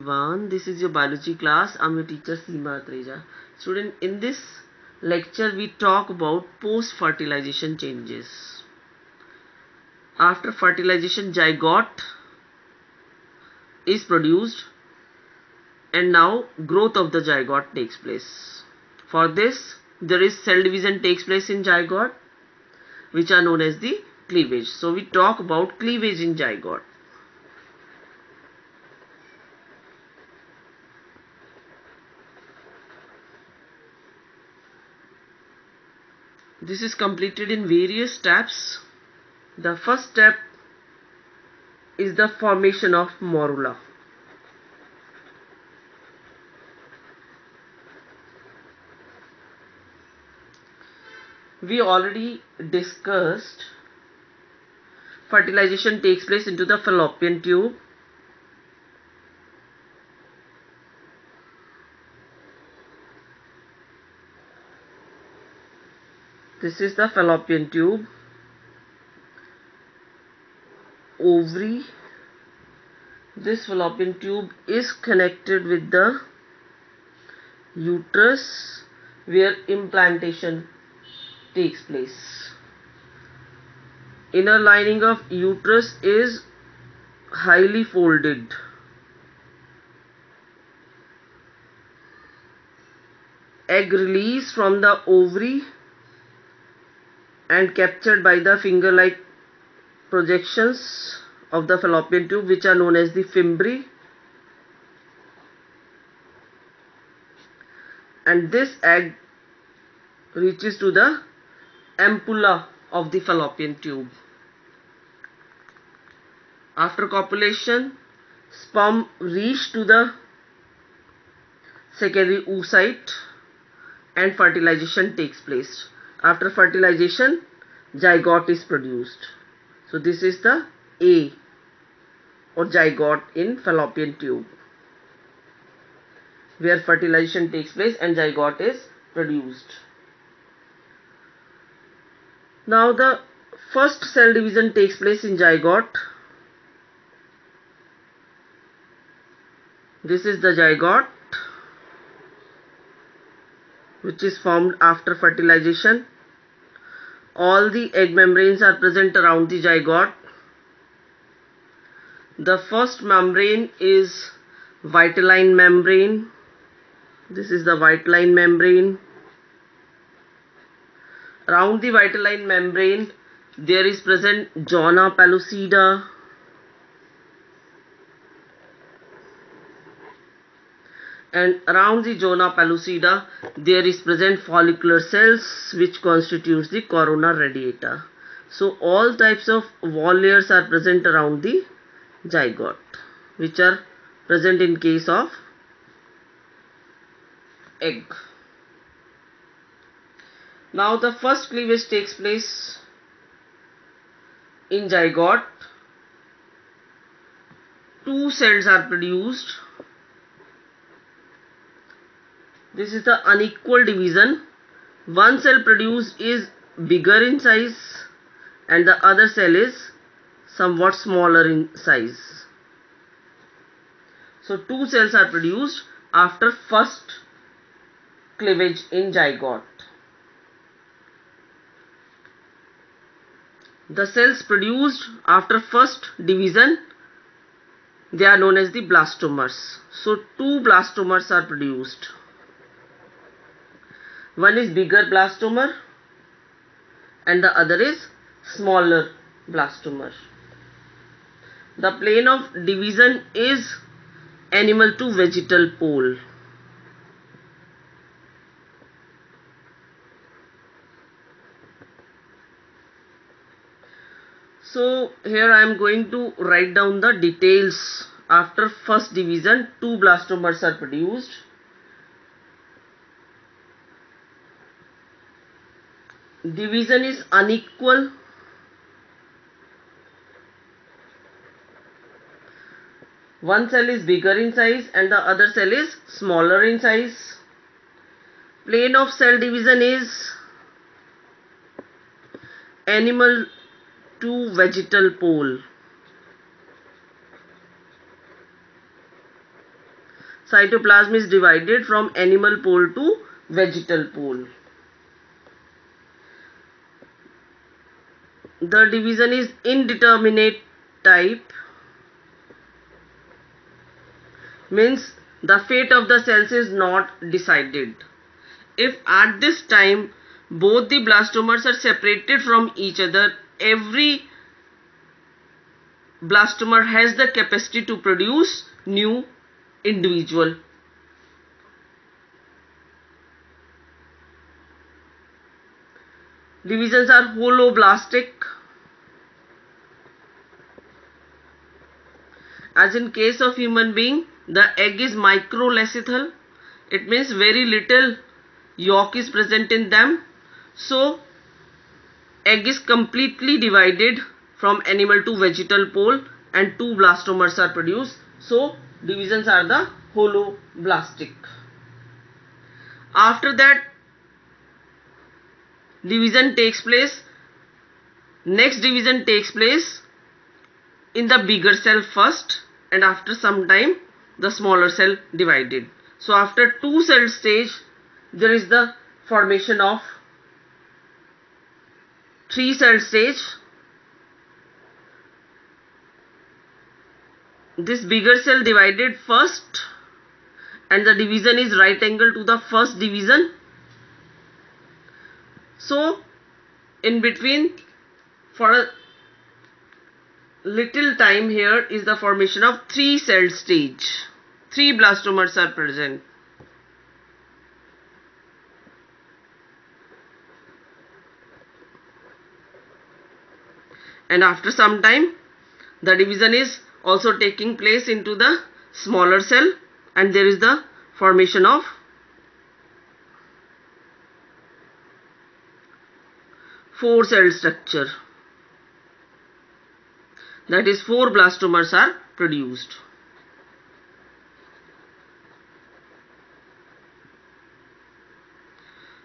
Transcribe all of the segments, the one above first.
Everyone, this is your biology class. I'm your teacher Seema Atreja. Student, in this lecture we talk about post-fertilization changes. After fertilization, zygote is produced and now growth of the zygote takes place. For this, there is cell division takes place in zygote, which are known as the cleavage. So we talk about cleavage in zygote. This is completed in various steps. The first step is the formation of morula. We already discussed fertilization takes place into the fallopian tube. This is the fallopian tube. Ovary. This fallopian tube is connected with the uterus where implantation takes place. Inner lining of uterus is highly folded. Egg released from the ovary and captured by the finger-like projections of the fallopian tube, which are known as the fimbriae, and this egg reaches to the ampulla of the fallopian tube. After copulation, sperm reach to the secondary oocyte and fertilization takes place. After fertilization, zygote is produced. So this is the A or zygote in fallopian tube, where fertilization takes place and zygote is produced. Now the first cell division takes place in zygote. This is the zygote, which is formed after fertilization. All the egg membranes are present around the zygote. The first membrane is vitelline membrane. This is the vitelline membrane. Around the vitelline membrane there is present zona pellucida. And around the zona pellucida there is present follicular cells, which constitutes the corona radiata. So all types of wall layers are present around the zygote, which are present in case of egg. Now the first cleavage takes place in zygote. Two cells are produced. This is the unequal division. One cell produced is bigger in size and the other cell is somewhat smaller in size. So two cells are produced after first cleavage in zygote. The cells produced after first division, they are known as the blastomers. So two blastomers are produced. One is bigger blastomer and the other is smaller blastomer. The plane of division is animal to vegetal pole. So here I am going to write down the details. After first division, two blastomers are produced. Division is unequal. One cell is bigger in size and the other cell is smaller in size. Plane of cell division is animal to vegetal pole. cytoplasm is divided from animal pole to vegetal pole. The division is indeterminate type, means the fate of the cells is not decided. If at this time both the blastomers are separated from each other, every blastomer has the capacity to produce new individual. Divisions are holoblastic. As in case of human being, the egg is microlacithal. It means very little yolk is present in them. So egg is completely divided from animal to vegetal pole and two blastomers are produced. So divisions are the holoblastic. After that, division takes place. Next division takes place in the bigger cell first, and after some time the smaller cell divided. So after 2 cell stage, there is the formation of 3 cell stage. This bigger cell divided first, and the division is right angle to the first division. So in between, for a little time, here is the formation of 3 cell stage. 3 blastomers are present. And after some time, the division is also taking place into the smaller cell, and there is the formation of 4 cell structure. That is 4 blastomers are produced.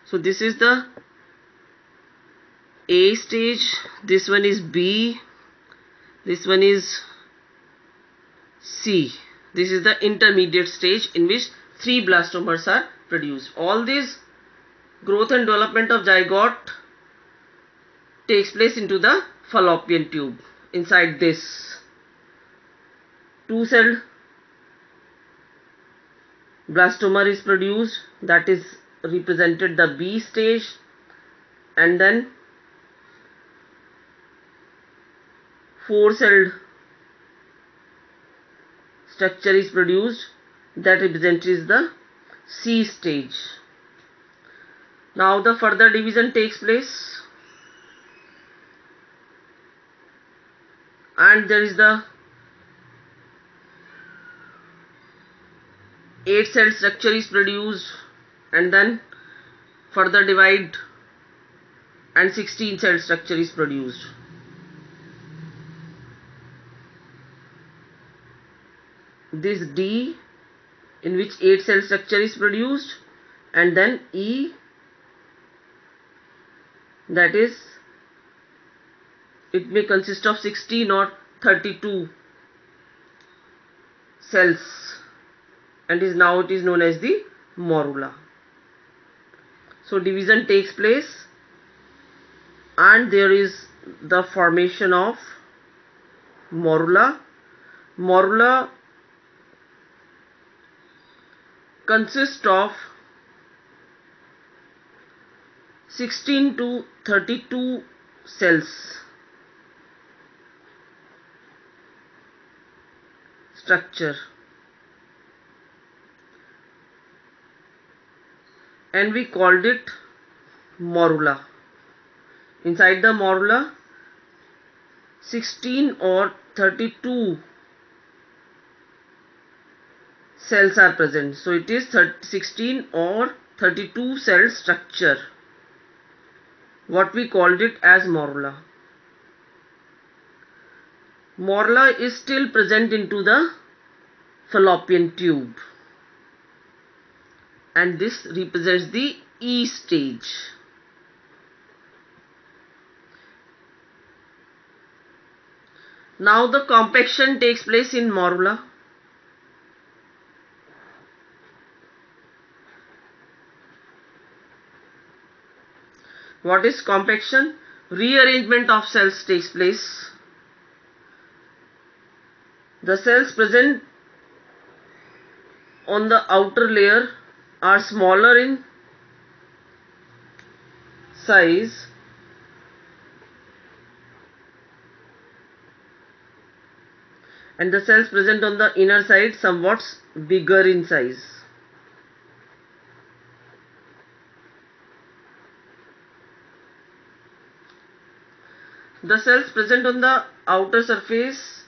So this is the A stage, this one is B, this one is C. This is the intermediate stage in which 3 blastomers are produced. All this growth and development of zygote takes place into the fallopian tube. Inside this 2-celled blastoma is produced, that is represented the B stage, and then 4-celled structure is produced, that represents the C stage. Now the further division takes place, and there is the 8-cell structure is produced, and then further divide and 16-cell structure is produced. This D, in which 8-cell structure is produced, and then E, that is, it may consist of 16 or 32 cells, and it is known as the morula. So division takes place, and there is the formation of morula. Morula consists of 16 to 32 cells. Structure, and we called it morula. Inside the morula, 16 or 32 cells are present. So it is 16 or 32 cell structure, what we called it as morula. Morula is still present into the fallopian tube, and this represents the E stage. Now the compaction takes place in morula. What is compaction? Rearrangement of cells takes place. The cells present on the outer layer are smaller in size and the cells present on the inner side somewhat bigger in size. The cells present on the outer surface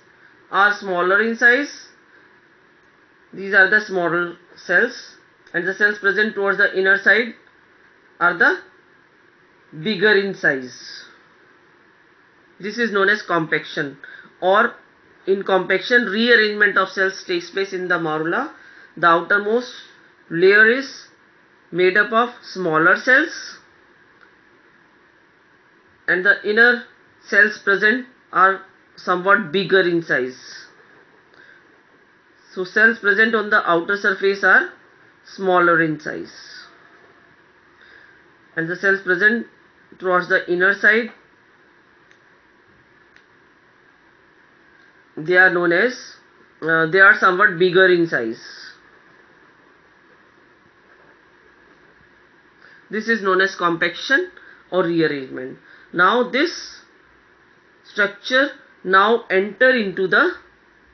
are smaller in size. These are the smaller cells, and the cells present towards the inner side are the bigger in size. This is known as compaction, or in compaction, rearrangement of cells takes place in the morula. The outermost layer is made up of smaller cells, and the inner cells present are somewhat bigger in size. So cells present on the outer surface are smaller in size, and the cells present towards the inner side, they are known as they are somewhat bigger in size. This is known as compaction or rearrangement. Now this structure now enter into the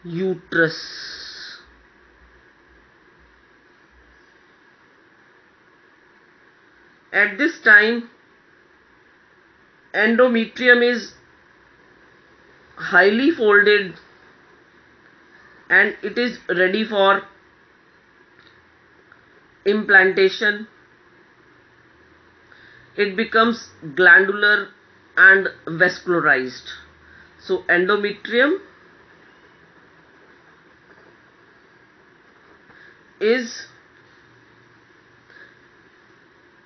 uterus. At this time, endometrium is highly folded and it is ready for implantation. It becomes glandular and vascularized. So endometrium is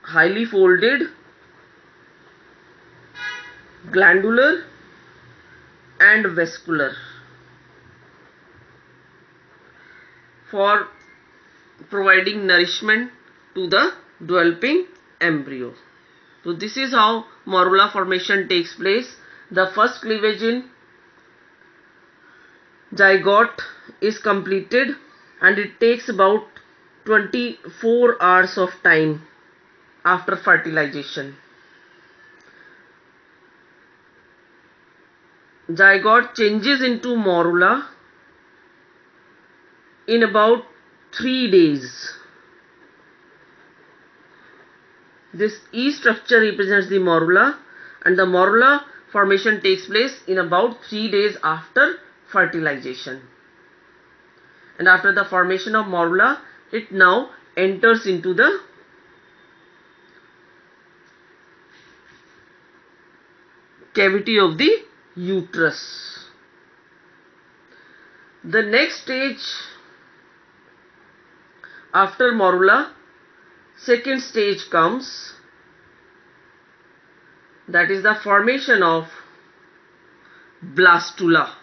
highly folded, glandular and vascular for providing nourishment to the developing embryo. So this is how morula formation takes place. The first cleavage in zygote is completed and it takes about 24 hours of time after fertilization. Zygote changes into morula in about 3 days. This E structure represents the morula, and the morula formation takes place in about 3 days after fertilization. And after the formation of morula, it now enters into the cavity of the uterus. The next stage after morula, second stage comes, that is the formation of blastula.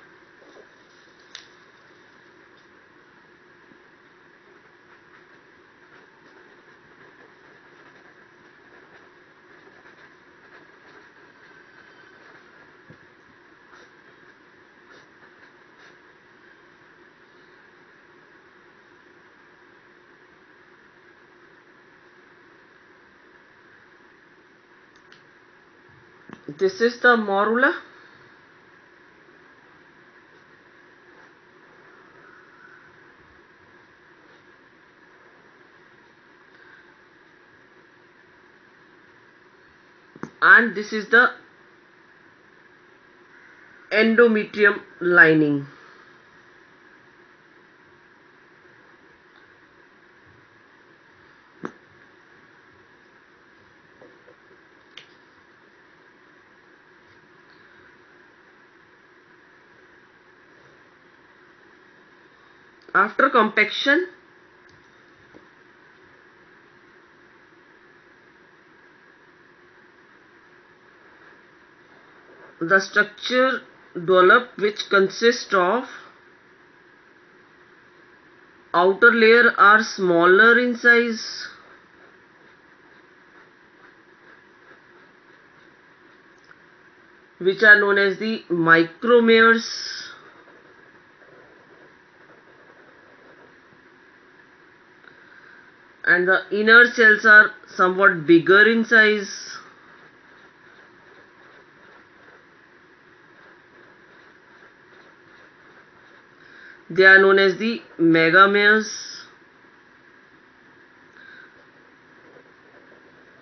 This is the morula. And this is the endometrium lining. After compaction, the structure develops, which consists of outer layer are smaller in size, which are known as the micromeres, and the inner cells are somewhat bigger in size. They are known as the megameres,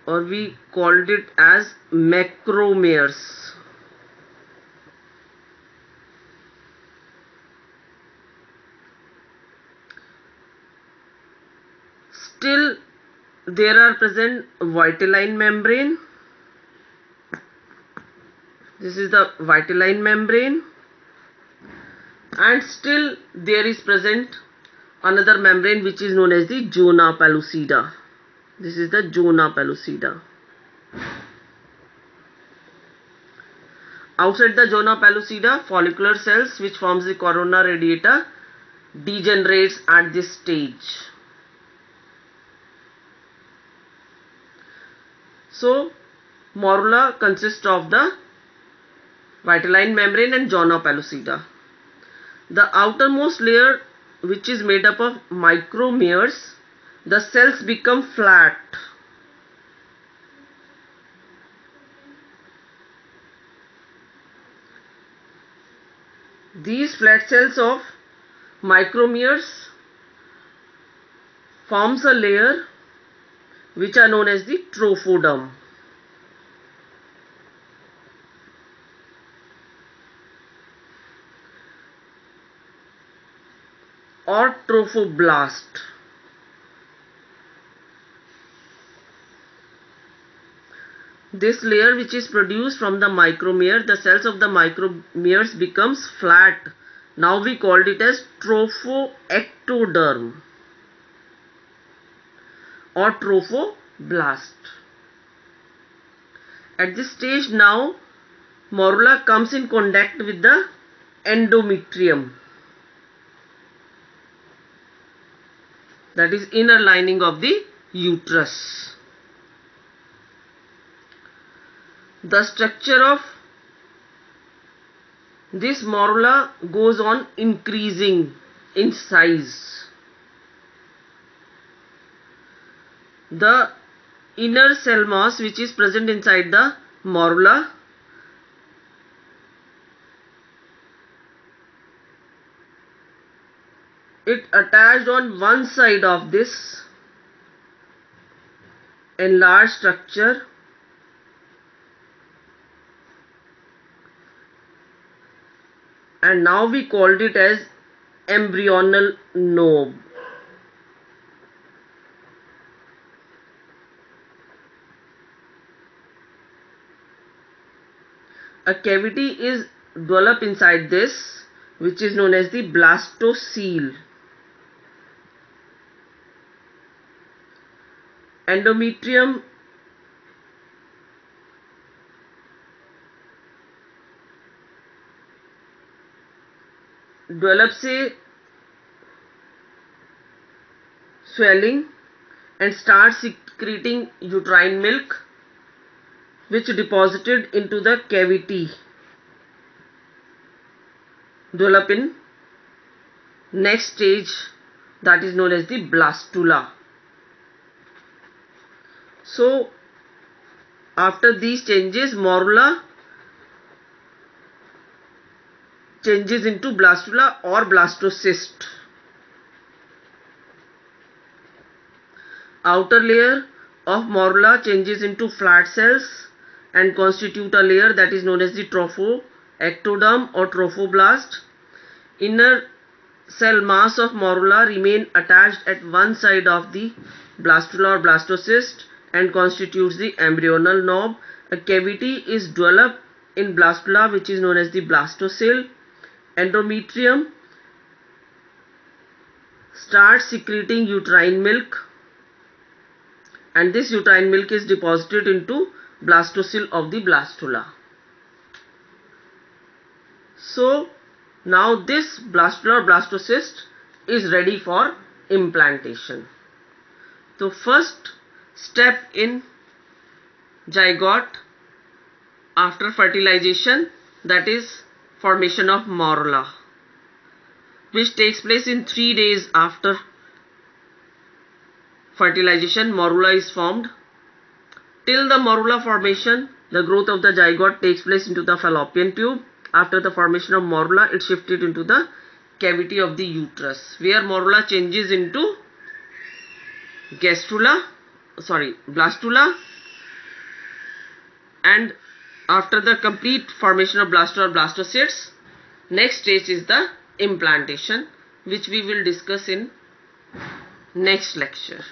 or we called it as macromeres. Still, there are present vitelline membrane. This is the vitelline membrane, and still there is present another membrane which is known as the zona pellucida. This is the zona pellucida. Outside the zona pellucida, follicular cells which forms the corona radiata degenerates at this stage. So, morula consists of the vitelline membrane and zona pellucida. The outermost layer, which is made up of micromeres, the cells become flat. These flat cells of micromeres forms a layer which are known as the trophoderm. Or trophoblast. This layer which is produced from the micromere, the cells of the micromeres becomes flat. Now we called it as trophoectoderm or trophoblast. At this stage now morula comes in contact with the endometrium, that is inner lining of the uterus. The structure of this morula goes on increasing in size. The inner cell mass which is present inside the morula it attached on one side of this enlarged structure and now we called it as embryonal knob. A cavity is developed inside this which is known as the blastocele. Endometrium develops a swelling and starts secreting uterine milk which deposited into the cavity develop in next stage, that is known as the blastula. So after these changes morula changes into blastula or blastocyst. Outer layer of morula changes into flat cells and constitute a layer that is known as the trophoectoderm or trophoblast. Inner cell mass of morula remain attached at one side of the blastula or blastocyst and constitutes the embryonal knob. A cavity is developed in blastula which is known as the blastocele. Endometrium starts secreting uterine milk and this uterine milk is deposited into blastocele of the blastula. So now this blastula or blastocyst is ready for implantation. The first step in zygote after fertilization that is formation of morula, which takes place in 3 days after fertilization. Morula is formed. Till the morula formation, the growth of the zygote takes place into the fallopian tube. After the formation of morula, it shifted into the cavity of the uterus, where morula changes into blastula, and after the complete formation of blastula or blastocysts, next stage is the implantation, which we will discuss in next lecture.